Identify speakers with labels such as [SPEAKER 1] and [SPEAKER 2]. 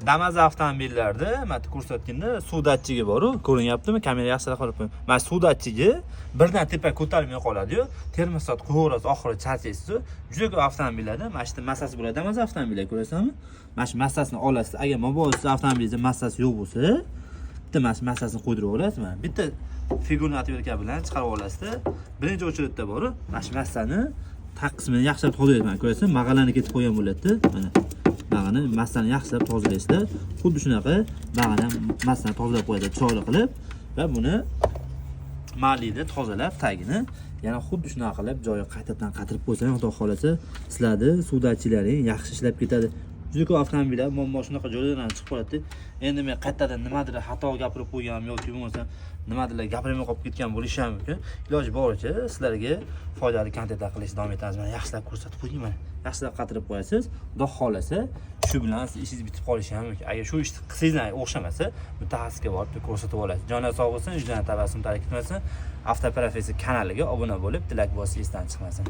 [SPEAKER 1] Damas avtomobillarda mana ko'rsatganda suv datchigi bor-ku, ko'rinyaptimi? Kamera yaxshilab qarab qo'ying. Mana suv datchigi birdan tepa ko'tarilmay qoladi-yu, termostat qo'yasiz, oxiri charchaysiz. Juda ko'p avtomobillarda mana shu massasi bo'ladi. Damas avtomobillar ko'rasanmi? Mana shu massasini olasiz. Agar mobodo avtomobilingizda massasi yo'q bo'lsa, bitta mana shu massasini qo'ydirib olasiz. Mana bitta figurni atverka bilan chiqarib olasiz. Birinchi o'chiritda bor-ku, mana shu massani taq qismini yaxshilab tozalaysiz. Mana ko'rasizmi? Mag'alarni ketib qo'ygan bo'ladi. Mana bag'ani massani yaxshilab tozalaysizlar. Xuddi shunaqa bag'ani massani tozalab qo'yadi chiroyli qilib va buni malida tozalab tagini yana xuddi shunaqa qilib joyi qaytadan qatirib qo'ysang, xudo xolasa sizlarni suvdachilaring yaxshi ishlab ketadi. Juda ko'p avtomobillar muammo shunaqa joylardan chiqib qoladi. Endi men qaytadan nimadir xato gapirib qo'yganim yoki bo'lmasa nimadirlar gapirmay qolib ketgan bo'lishi ham mumkin. Iloji boricha sizlarga foydali kontentlar qilishni davom etamiz. Mana yaxshilab ko'rsatib qo'ying, mana yaxshilab qatirib qo'yasiz. Xudo xolasa shu bilan siz ishingiz bitib qolishi ham mumkin. Agar shu ishni qilsangizlar o'xshamasa, mutaxassisga borib ko'rsatib olasiz. Joningiz sog' bo'lsin, yuzdan tabassum tarik etmasin. Avtoprofessiya kanaliga obuna bo'lib, tilak bosishingizdan chiqmasin.